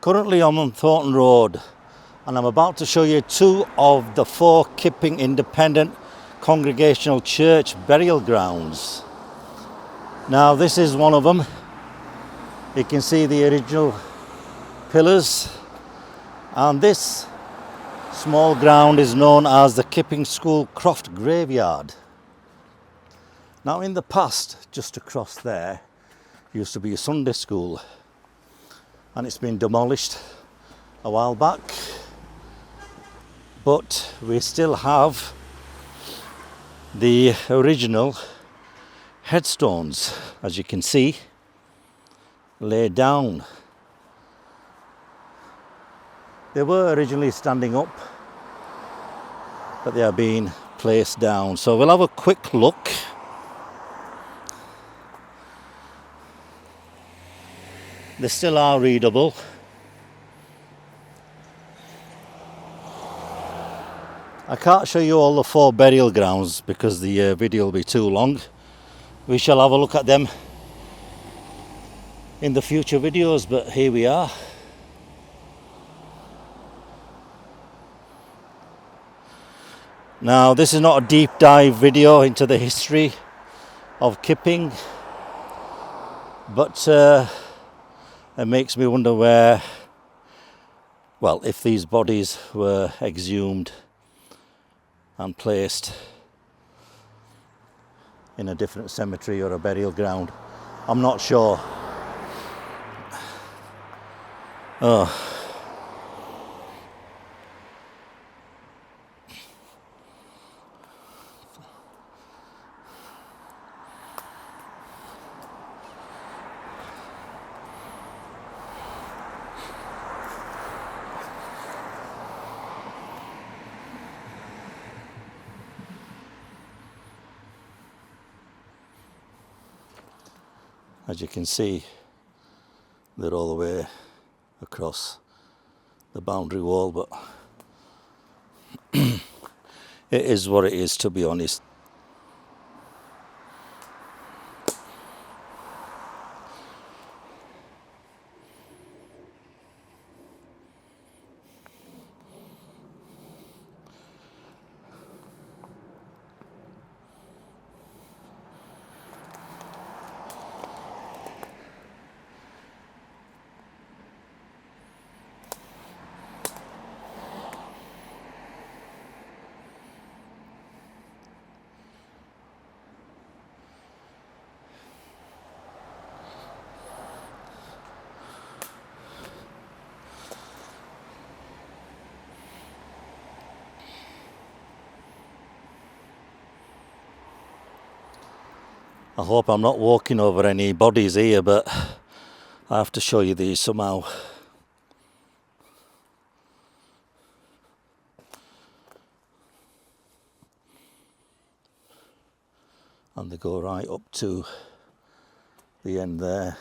Currently I'm on Thornton Road and I'm about to show you two of the 4 Kipping Independent Congregational Church burial grounds. Now this is one of them. You can see the original pillars, and this small ground is known as the Kipping School Croft Graveyard. Now in the past, just across there, used to be a Sunday school, and it's been demolished a while back, but we still have the original headstones, as you can see, laid down. They were originally standing up, but they are being placed down. So we'll have a quick look. They still are readable. I can't show you all the 4 burial grounds because the video will be too long. We shall have a look at them in the future videos, but here we are. Now this is not a deep dive video into the history of Kipping, but it makes me wonder where, well, if these bodies were exhumed and placed in a different cemetery or a burial ground. I'm not sure. Oh. As you can see, they're all the way across the boundary wall, but it is what it is, to be honest. I hope I'm not walking over any bodies here, but I have to show you these somehow. And they go right up to the end there.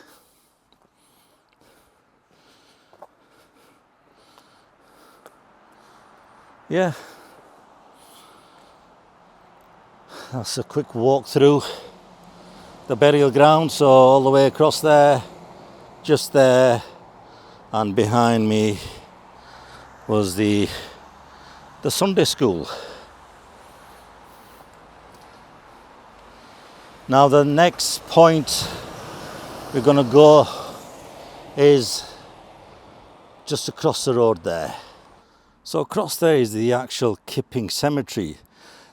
Yeah, that's a quick walk through the burial ground. So all the way across there, just there, and behind me was the Sunday school. Now the next point we're going to go is just across the road there. So across there is the actual Kipping Cemetery.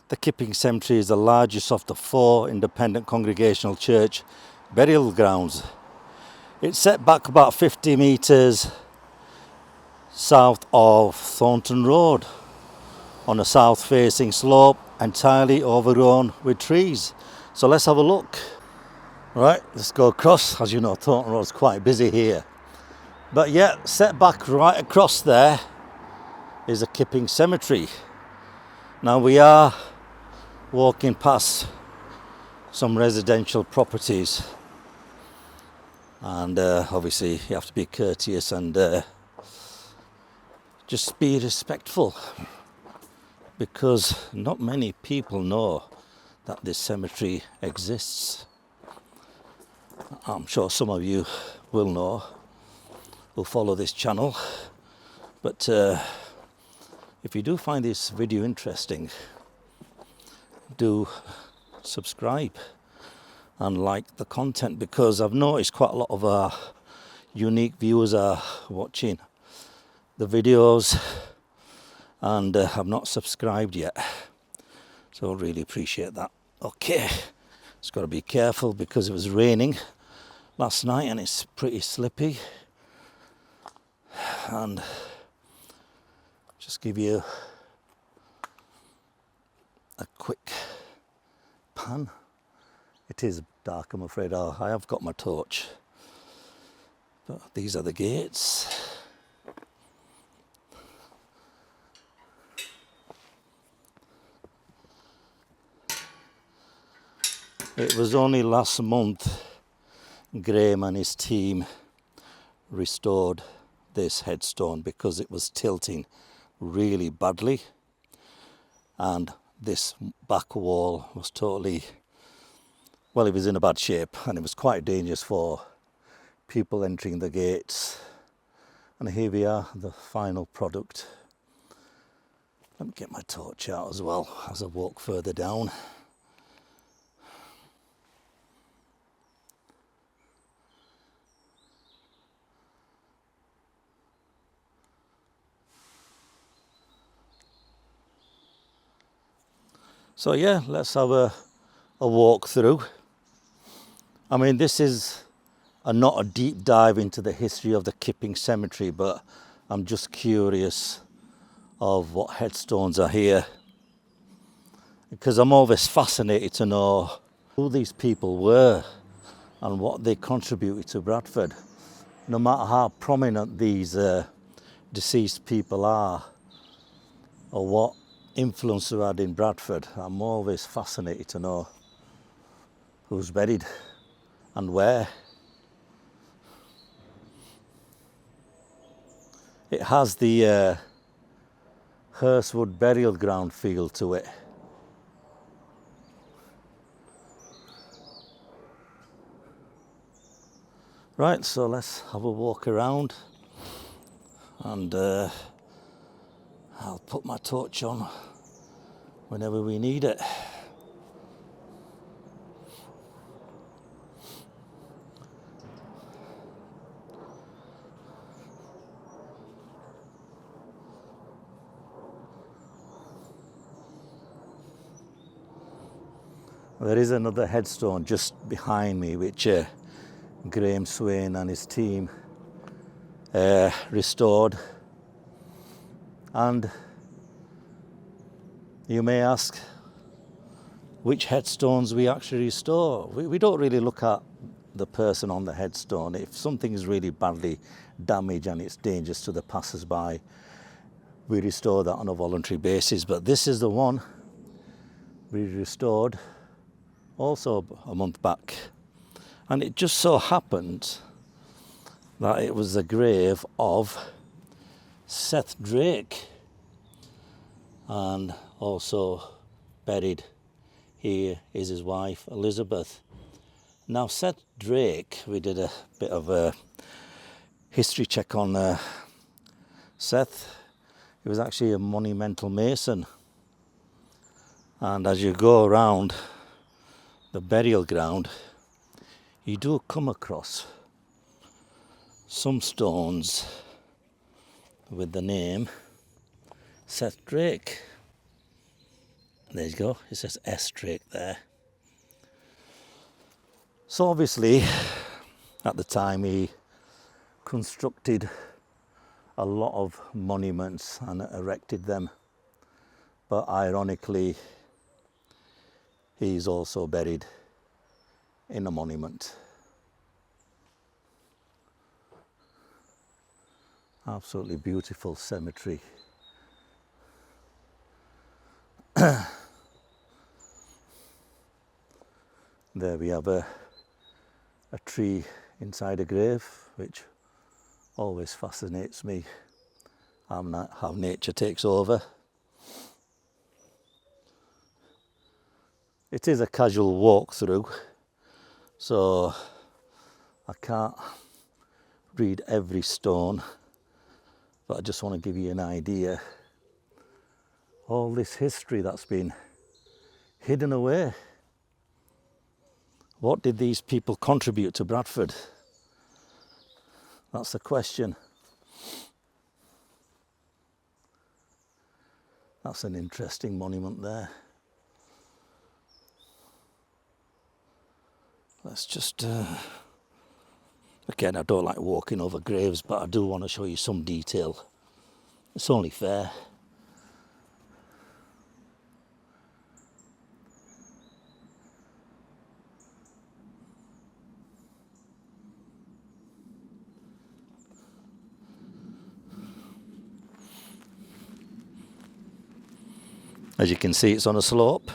The Kipping Cemetery is the largest of the 4 independent congregational church burial grounds. It's set back about 50 metres south of Thornton Road on a south facing slope, entirely overgrown with trees. So let's have a look. Right, let's go across. As you know, Thornton Road is quite busy here. But yeah, set back right across there is the Kipping Cemetery. Now we are walking past some residential properties, and obviously you have to be courteous and just be respectful, because not many people know that this cemetery exists. I'm sure some of you will know. who follow this channel. But if you do find this video interesting, do subscribe and like the content, because I've noticed quite a lot of our unique viewers are watching the videos and have not subscribed yet, so I really appreciate that. Okay, just got to be careful because it was raining last night and it's pretty slippy. And just give you a quick pan. It is dark, I'm afraid. I have got my torch, but these are the gates. It was only last month Graham and his team restored this headstone because it was tilting really badly, and this back wall was totally, well, it was in a bad shape and it was quite dangerous for people entering the gates. And here we are, the final product. Let me get my torch out as well as I walk further down. So yeah, let's have a walk through. I mean, this is not a deep dive into the history of the Kipping Cemetery, but I'm just curious of what headstones are here, because I'm always fascinated to know who these people were and what they contributed to Bradford. No matter how prominent these deceased people are or what influence they had in Bradford, I'm always fascinated to know who's buried and where. It has the Hurstwood burial ground feel to it. Right, so let's have a walk around, and I'll put my torch on whenever we need it. There is another headstone just behind me which Graham Swain and his team restored. And you may ask which headstones we actually restore. We don't really look at the person on the headstone. If something is really badly damaged and it's dangerous to the passers-by, we restore that on a voluntary basis. But this is the one we restored also a month back. And it just so happened that it was the grave of Seth Drake, and also buried here is his wife Elizabeth. Now Seth Drake, we did a bit of a history check on Seth. He was actually a monumental mason, and as you go around the burial ground, you do come across some stones with the name Seth Drake. There you go, it says S Drake there. So obviously at the time he constructed a lot of monuments and erected them, but ironically he's also buried in a monument. Absolutely beautiful cemetery. There we have a tree inside a grave, which always fascinates me, how nature takes over. It is a casual walk through, so I can't read every stone, but I just want to give you an idea. All this history that's been hidden away. What did these people contribute to Bradford? That's the question. That's an interesting monument there. Let's just, again, I don't like walking over graves, but I do want to show you some detail. It's only fair. As you can see, it's on a slope.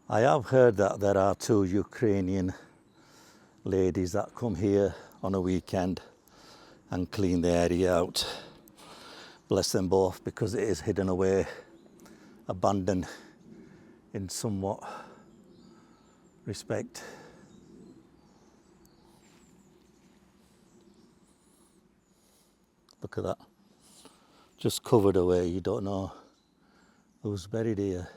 I have heard that there are 2 Ukrainian ladies that come here on a weekend and clean the area out. Bless them both, because it is hidden away, abandoned in somewhat respect. Look at that. Just covered away, you don't know who's buried here.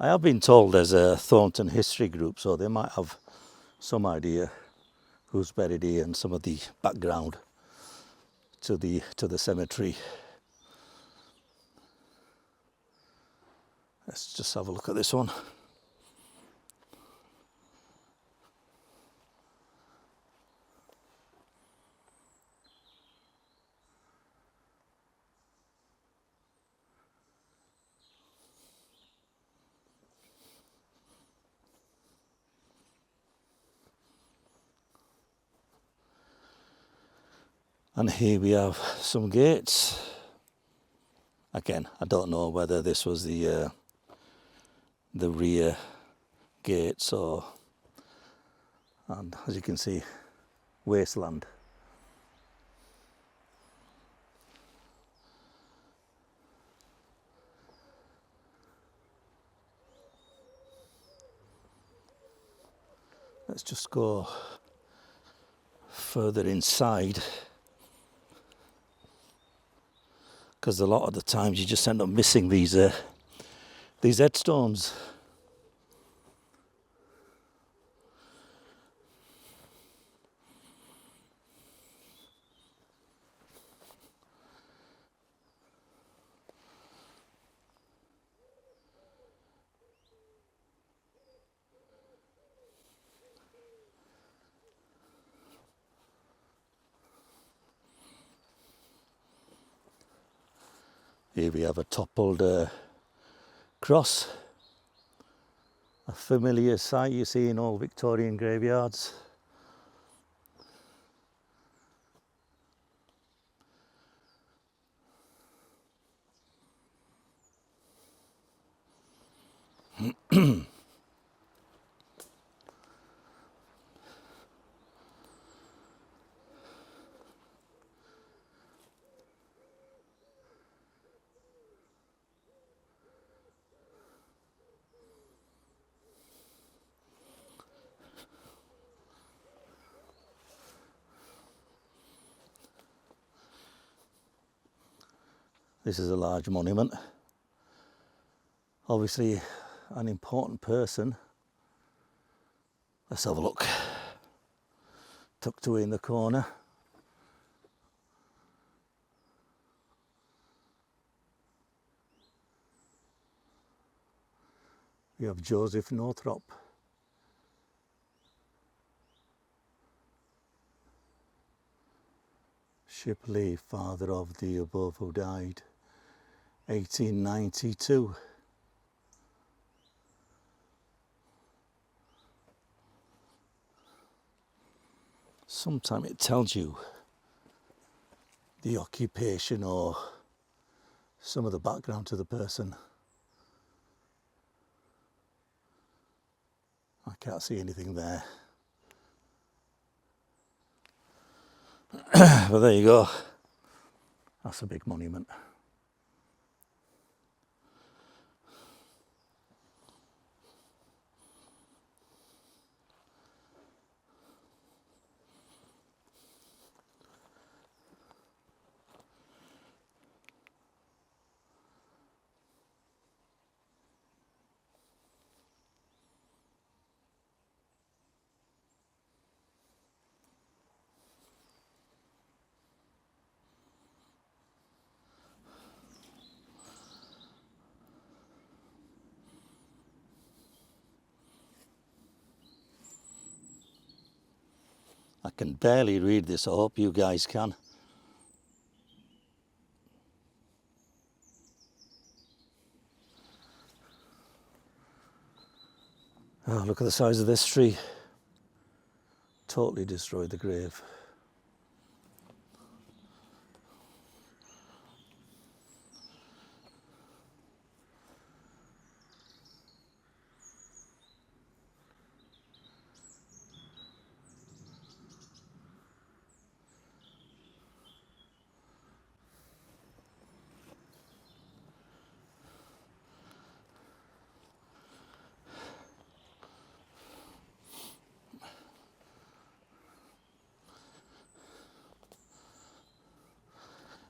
I have been told there's a Thornton history group, so they might have some idea who's buried here and some of the background to the cemetery. Let's just have a look at this one. And here we have some gates. Again, I don't know whether this was the rear gates or, and as you can see, wasteland. Let's just go further inside, because a lot of the times you just end up missing these headstones. Here we have a toppled cross, a familiar sight you see in all Victorian graveyards. This is a large monument. Obviously an important person. Let's have a look. Tucked away in the corner. We have Joseph Northrop. Shipley, father of the above, who died 1892. Sometimes it tells you the occupation or some of the background to the person. I can't see anything there. But there you go. That's a big monument. I can barely read this. I hope you guys can. Oh, look at the size of this tree. Totally destroyed the grave.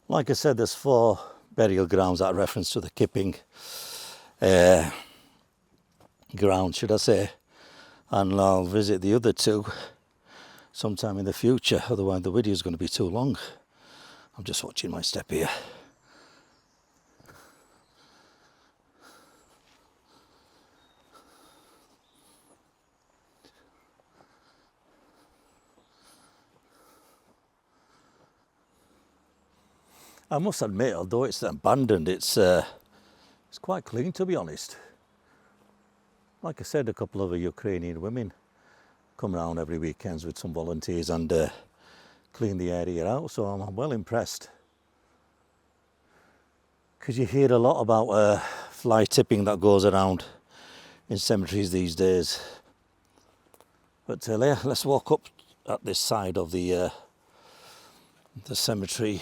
Like I said, there's 4 burial grounds that reference to the Kipping ground, should I say. And I'll visit the other 2 sometime in the future, otherwise the video is going to be too long. I'm just watching my step here. I must admit, although it's abandoned, it's quite clean, to be honest. Like I said, a couple of Ukrainian women come around every weekends with some volunteers and clean the area out, so I'm well impressed. Because you hear a lot about fly tipping that goes around in cemeteries these days. But let's walk up at this side of the cemetery.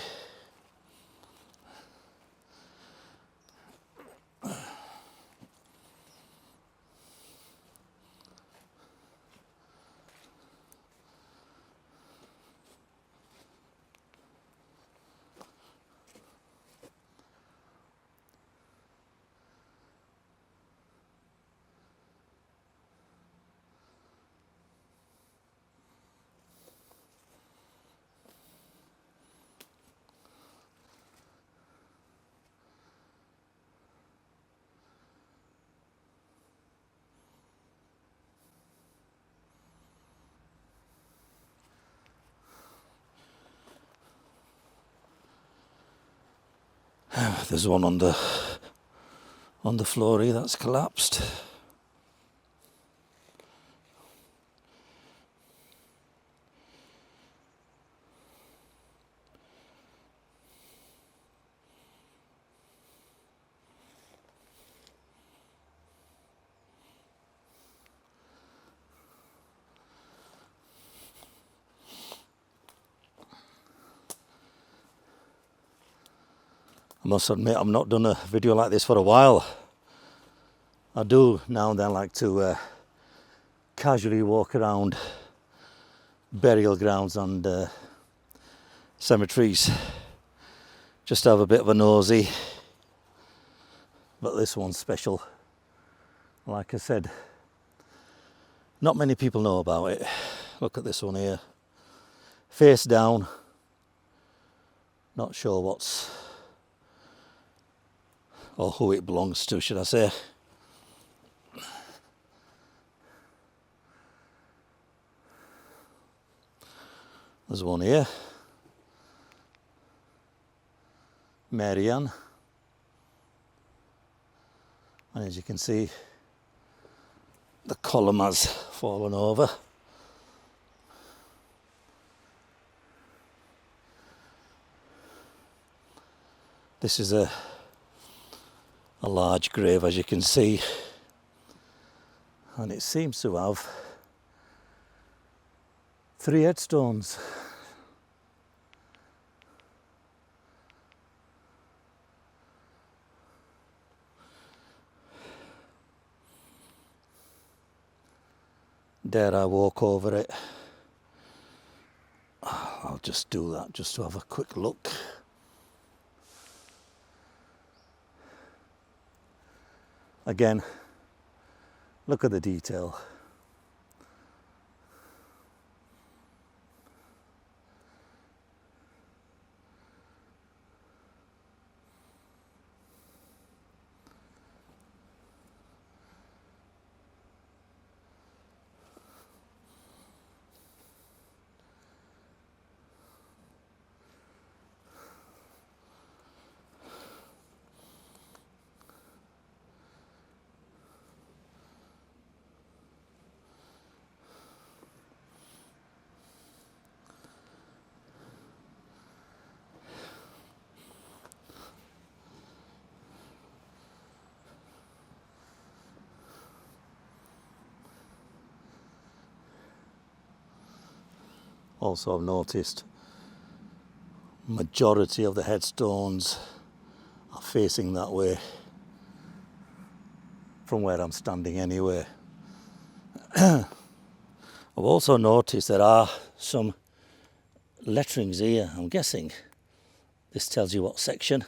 There's one on the floor here that's collapsed. I must admit, I've not done a video like this for a while. I do now and then like to casually walk around burial grounds and cemeteries, just to have a bit of a nosy. But this one's special. Like I said, not many people know about it. Look at this one here, face down. Not sure what's or who it belongs to, should I say. There's one here. Mary Ann. And as you can see, the column has fallen over. This is a large grave, as you can see, and it seems to have 3 headstones. Dare I walk over it? I'll just do that just to have a quick look. Again, look at the detail. Also, I've noticed majority of the headstones are facing that way from where I'm standing anyway. I've also noticed there are some letterings here. I'm guessing this tells you what section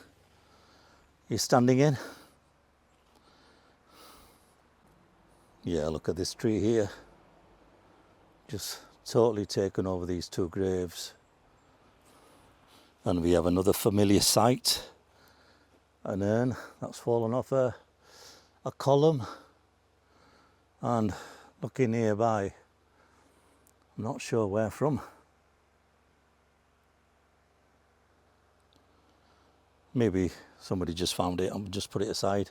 you're standing in. Yeah, look at this tree here. Just totally taken over these 2 graves. And we have another familiar sight, an urn that's fallen off a column. And looking nearby, I'm not sure where from. Maybe somebody just found it and just put it aside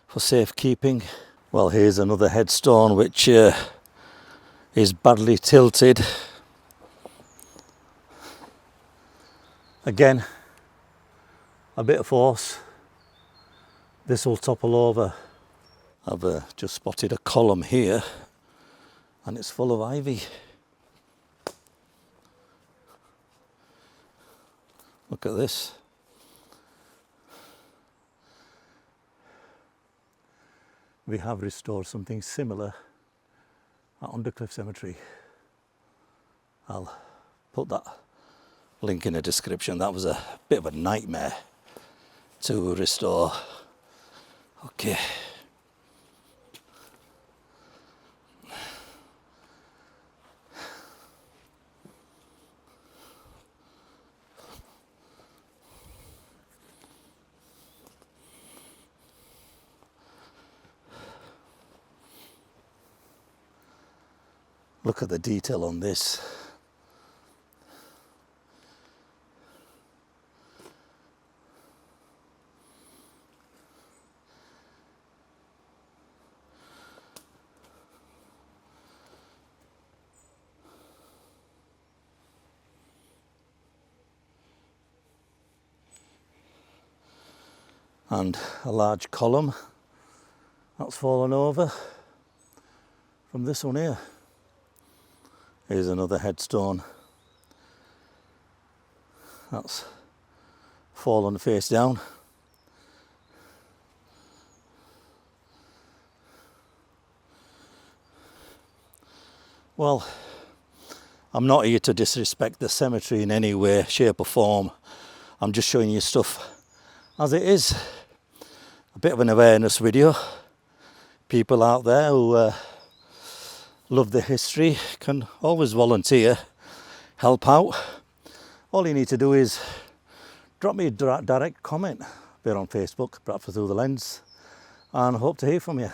for safekeeping. Well, here's another headstone which is badly tilted. Again, a bit of force, this will topple over. I've just spotted a column here and it's full of ivy. Look at this. We have restored something similar at Kipping Cemetery. I'll put that link in the description. That was a bit of a nightmare to restore. Okay. Look at the detail on this. And a large column that's fallen over from this one here. Here's another headstone that's fallen face down. Well, I'm not here to disrespect the cemetery in any way, shape or form. I'm just showing you stuff as it is. A bit of an awareness video. People out there who love the history can always volunteer, help out. All you need to do is drop me a direct comment. We're on Facebook, Bradford Through the Lens, and I hope to hear from you.